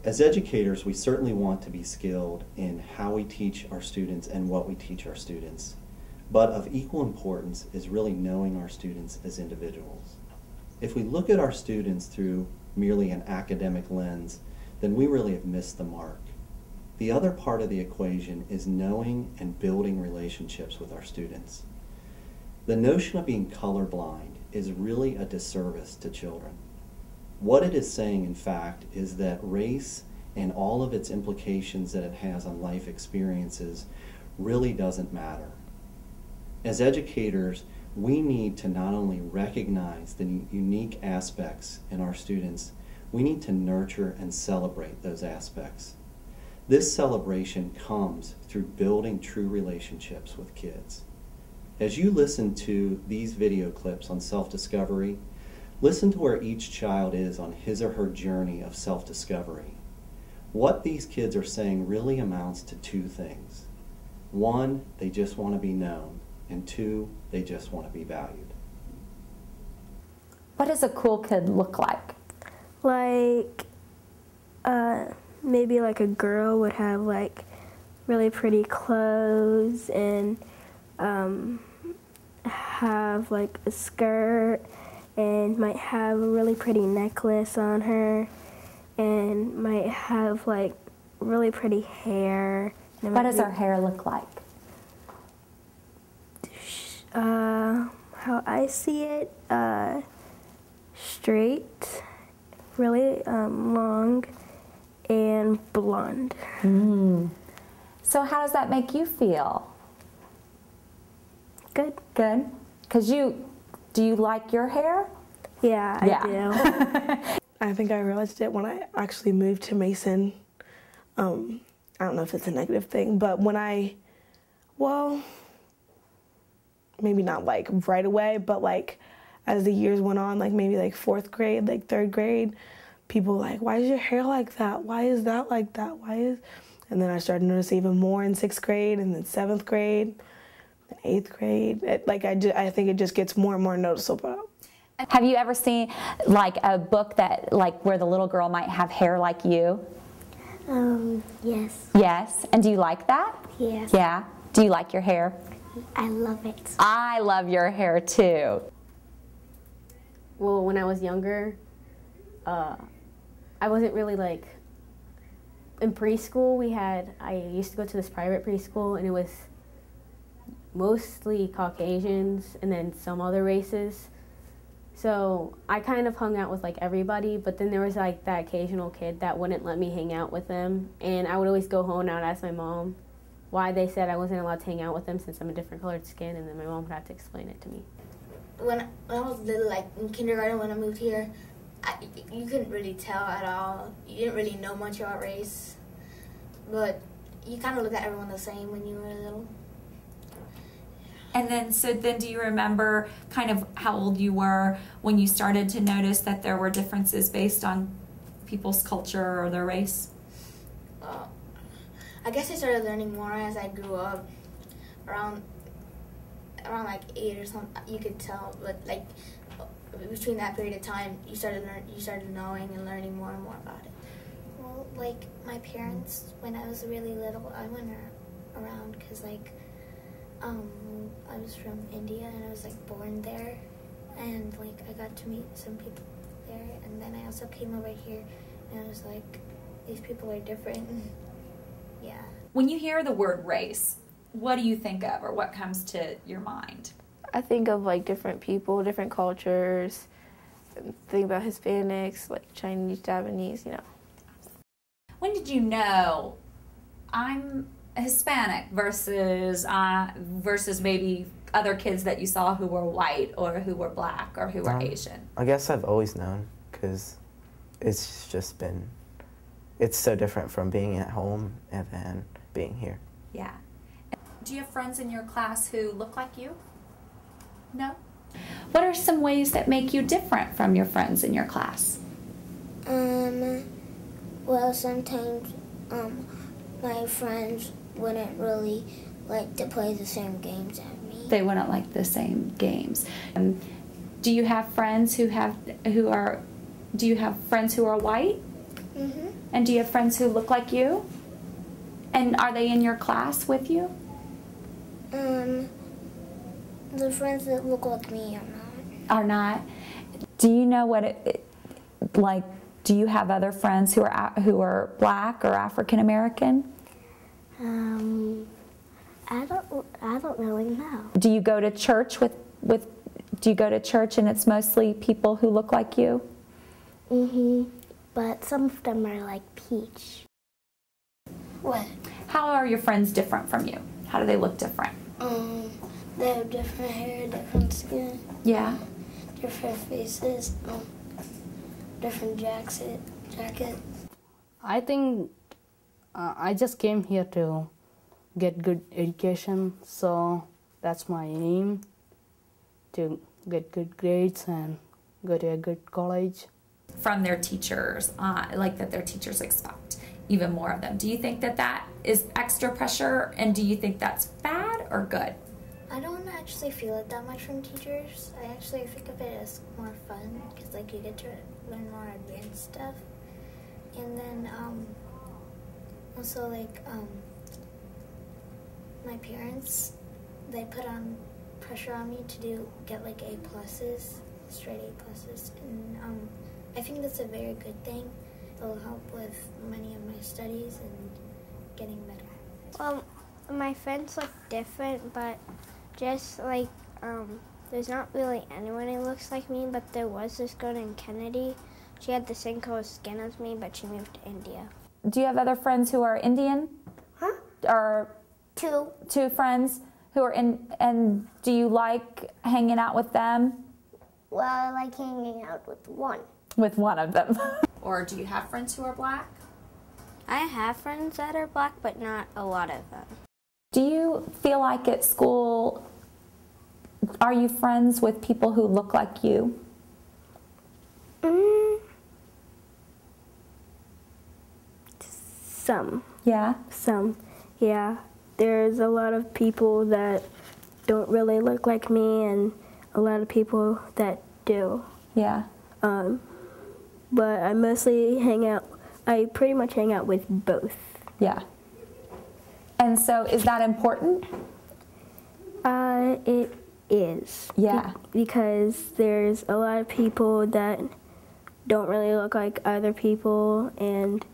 As educators, we certainly want to be skilled in how we teach our students and what we teach our students. But of equal importance is really knowing our students as individuals. If we look at our students through merely an academic lens, then we really have missed the mark. The other part of the equation is knowing and building relationships with our students. The notion of being colorblind is really a disservice to children. What it is saying, in fact, is that race and all of its implications that it has on life experiences really doesn't matter. As educators, we need to not only recognize the unique aspects in our students, we need to nurture and celebrate those aspects. This celebration comes through building true relationships with kids. As you listen to these video clips on self-discovery, listen to where each child is on his or her journey of self-discovery. What these kids are saying really amounts to two things. One, they just want to be known, and two, they just want to be valued. What does a cool kid look like? Like, maybe like a girl would have like really pretty clothes and have like a skirt and might have a really pretty necklace on her and might have like really pretty hair. What does her hair look like? How I see it, straight, really long, and blonde. So how does that make you feel? Good. Good? Because do you like your hair? Yeah, I do. I think I realized it when I actually moved to Mason. I don't know if it's a negative thing, but when well, maybe not like right away, but like as the years went on, like maybe like 4th grade, like 3rd grade, people were like, why is your hair like that? Why is that like that? And then I started to notice even more in 6th grade and then 7th grade and 8th grade. I think it just gets more and more noticeable. Have you ever seen like a book that like where the little girl might have hair like you? Yes. Yes. And do you like that? Yes. Yeah. Do you like your hair? I love it. I love your hair too. Well, when I was younger, I wasn't really like, in preschool I used to go to this private preschool and it was mostly Caucasians and then some other races. So I kind of hung out with like everybody, but then there was like that occasional kid that wouldn't let me hang out with them, and I would always go home and I would ask my mom why they said I wasn't allowed to hang out with them since I'm a different colored skin, and then my mom would have to explain it to me. When I was little, like in kindergarten when I moved here, you couldn't really tell at all. You didn't really know much about race, but you kind of look at everyone the same when you were little. And then, do you remember kind of how old you were when you started to notice that there were differences based on people's culture or their race? I guess I started learning more as I grew up. Around like 8 or something, you could tell. But like between that period of time, you started knowing and learning more and more about it. Well, like my parents, when I was really little, I went around because like. I was from India and I was like born there, and like I got to meet some people there, and then I also came over here and I was like, these people are different. Yeah. When you hear the word race, what do you think of, or what comes to your mind? I think of like different people, different cultures, think about Hispanics, like Chinese, Japanese, you know. When did you know I'm Hispanic versus maybe other kids that you saw who were white or who were black or who were Asian? I guess I've always known, because it's just been, it's so different from being at home and then being here. Yeah. Do you have friends in your class who look like you? No? What are some ways that make you different from your friends in your class? Well, sometimes my friends wouldn't really like to play the same games as me. They wouldn't like the same games. Do you have friends who are white? Mm-hmm. And do you have friends who look like you? And are they in your class with you? The friends that look like me are not. Are not? Do you know what it like? Do you have other friends who are black or African American? I don't really know. Do you go to church do you go to church and it's mostly people who look like you? But some of them are like peach. What? How are your friends different from you? How do they look different? They have different hair, different skin. Yeah. Different faces, different jacket. I think I just came here to get good education, so that's my aim, to get good grades and go to a good college. From their teachers, like that their teachers expect even more of them. Do you think that that is extra pressure, and do you think that's bad or good? I don't actually feel it that much from teachers. I actually think of it as more fun because like you get to learn more advanced stuff. And then also like my parents, they put on pressure on me to get like A+, straight A+, and I think that's a very good thing. It'll help with many of my studies and getting better. Well, my friends look different, but just like, there's not really anyone who looks like me, but there was this girl named Kennedy. She had the same color skin as me, but she moved to India. Do you have other friends who are Indian? Huh? Or two friends who are and do you like hanging out with them? Well, I like hanging out with one. With one of them. Or do you have friends who are black? I have friends that are black, but not a lot of them. Do you feel like at school, are you friends with people who look like you? Some. Yeah? Some, yeah. There's a lot of people that don't really look like me and a lot of people that do. Yeah. But I mostly I pretty much hang out with both. Yeah. And so is that important? It is. Yeah. Because there's a lot of people that don't really look like other people and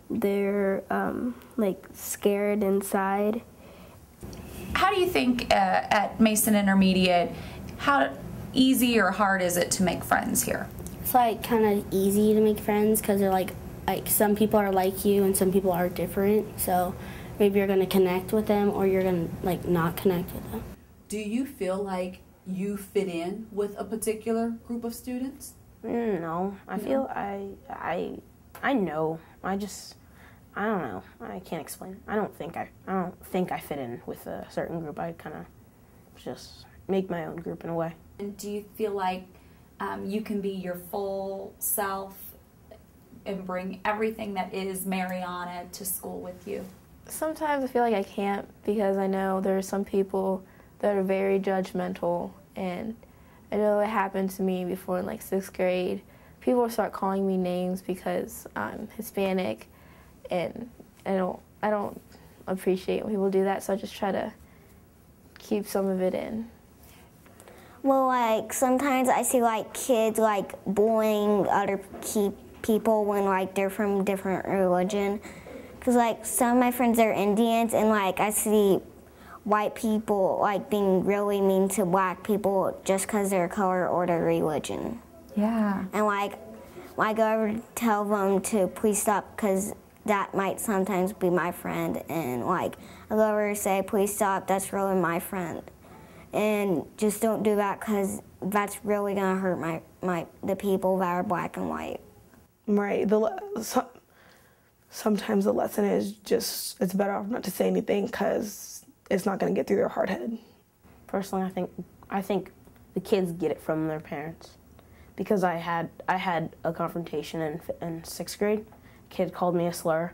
they're like scared inside. How do you think at Mason Intermediate, how easy or hard is it to make friends here? It's like kind of easy to make friends because they're like some people are like you and some people are different. So maybe you're gonna connect with them or you're gonna like not connect with them. Do you feel like you fit in with a particular group of students? No, I feel I know. I don't know. I can't explain. I don't think I fit in with a certain group. I kind of just make my own group in a way. And do you feel like you can be your full self and bring everything that is Mariana to school with you? Sometimes I feel like I can't because I know there are some people that are very judgmental, and I know it happened to me before in like 6th grade. People start calling me names because I'm Hispanic, and I don't appreciate when people do that, so I just try to keep some of it in. Well, like sometimes I see like kids like bullying other people when like they're from different religion, because like some of my friends are Indians, and like I see white people like being really mean to black people just because their color or their religion. Yeah. And like when I go over to tell them to please stop, because that might sometimes be my friend, and like I go over and say please stop, that's really my friend, and just don't do that because that's really gonna hurt the people that are black and white. Right. Sometimes the lesson is just it's better off not to say anything because it's not going to get through their hard head. Personally, I think the kids get it from their parents, because I had a confrontation in 6th grade. A kid called me a slur,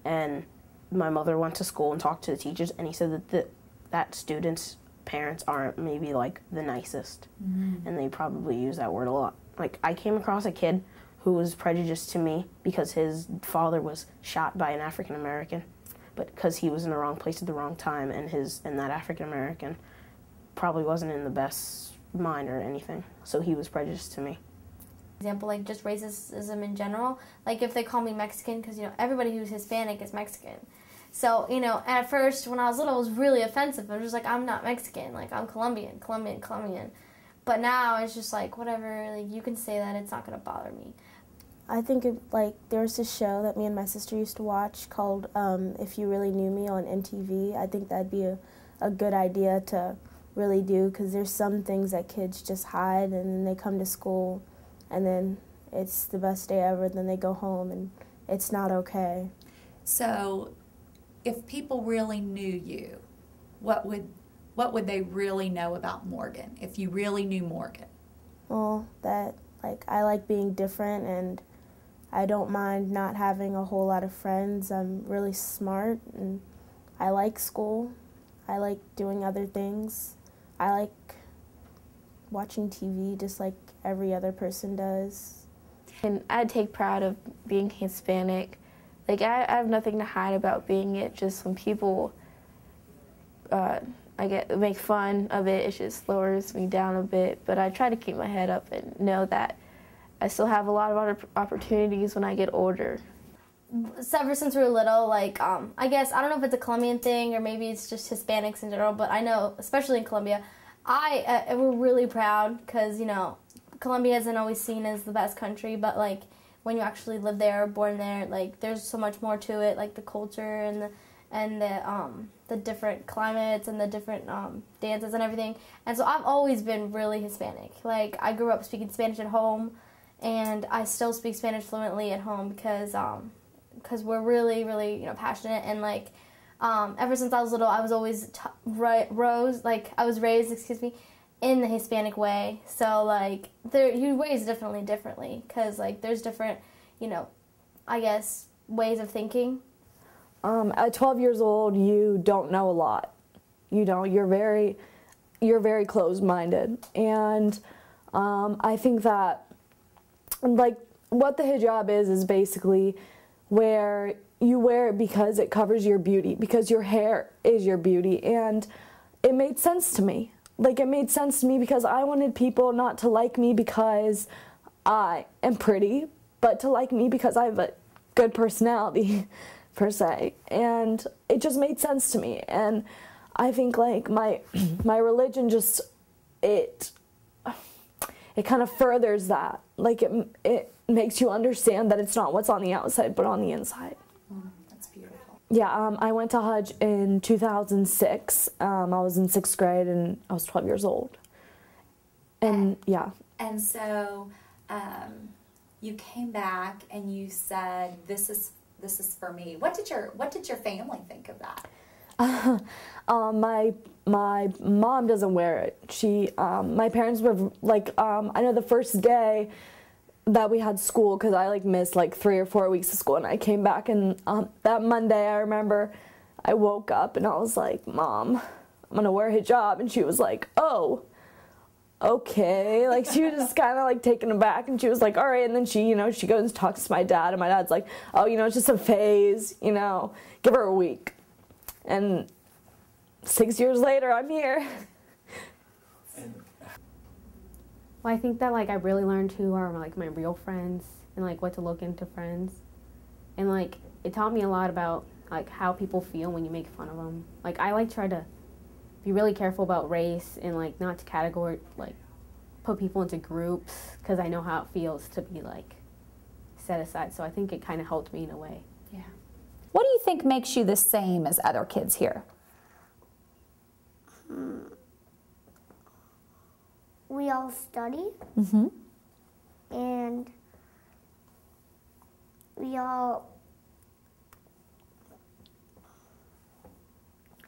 and my mother went to school and talked to the teachers, and he said that students' parents aren't maybe like the nicest, and they probably use that word a lot. Like I came across a kid who was prejudiced to me because his father was shot by an African American, but because he was in the wrong place at the wrong time, and that African American probably wasn't in the best mind or anything, so he was prejudiced to me. Example, like just racism in general. Like if they call me Mexican, because everybody who's Hispanic is Mexican. So at first when I was little, it was really offensive. I was just like, I'm not Mexican. Like I'm Colombian. But now it's just like whatever. Like you can say that, it's not gonna bother me. I think there's this show that me and my sister used to watch called If You Really Knew Me on MTV. I think that'd be a good idea to really do, because there's some things that kids just hide, and then they come to school and then it's the best day ever, then they go home and it's not okay. So if people really knew you, what would they really know about Morgan if you really knew Morgan? Well, that I like being different, and I don't mind not having a whole lot of friends. I'm really smart, and I like school. I like doing other things. I like watching TV just like every other person does. And I take pride of being Hispanic. I have nothing to hide about being it. Just when people make fun of it, it just lowers me down a bit. But I try to keep my head up and know that I still have a lot of other opportunities when I get older. So ever since we were little, I guess, I don't know if it's a Colombian thing or maybe it's just Hispanics in general, but I know, especially in Colombia, we're really proud because, Colombia isn't always seen as the best country, but, when you actually live there or born there, there's so much more to it, the culture and the different climates and the different dances and everything. And so I've always been really Hispanic. I grew up speaking Spanish at home, and I still speak Spanish fluently at home because we're really, really, passionate, and ever since I was little, I was always raised in the Hispanic way. So you're raised differently because there's different, I guess, ways of thinking. At 12 years old, you don't know a lot. You're very closed-minded, and I think that what the hijab is basically where you wear it because it covers your beauty, because your hair is your beauty, and it made sense to me. It made sense to me because I wanted people not to like me because I am pretty, but to like me because I have a good personality, per se, and it just made sense to me. And I think my religion just it kind of furthers that. It makes you understand that it's not what's on the outside, but on the inside. That's beautiful. Yeah, I went to Hajj in 2006. I was in 6th grade, and I was 12 years old. And yeah. And so you came back and you said, "This is for me." What did your family think of that? My mom doesn't wear it. My parents were I know the first day that we had school, because I missed 3 or 4 weeks of school, and I came back, and that Monday I remember I woke up and I was like, "Mom, I'm gonna wear a hijab," and she was like, "Oh, okay." She was just kind of taken aback, and she was like, "All right," and then she goes and talks to my dad, and my dad's like, "Oh, it's just a phase, give her a week." And 6 years later, I'm here. Well, I think that I really learned who are my real friends, and what to look into friends, and it taught me a lot about how people feel when you make fun of them. I try to be really careful about race and not to put people into groups, because I know how it feels to be set aside. So I think it kind of helped me in a way. Yeah. What do you think makes you the same as other kids here? We all study, and we all...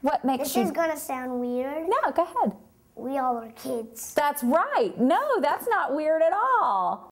What makes you... This is going to sound weird. No, go ahead. We all are kids. That's right. No, that's not weird at all.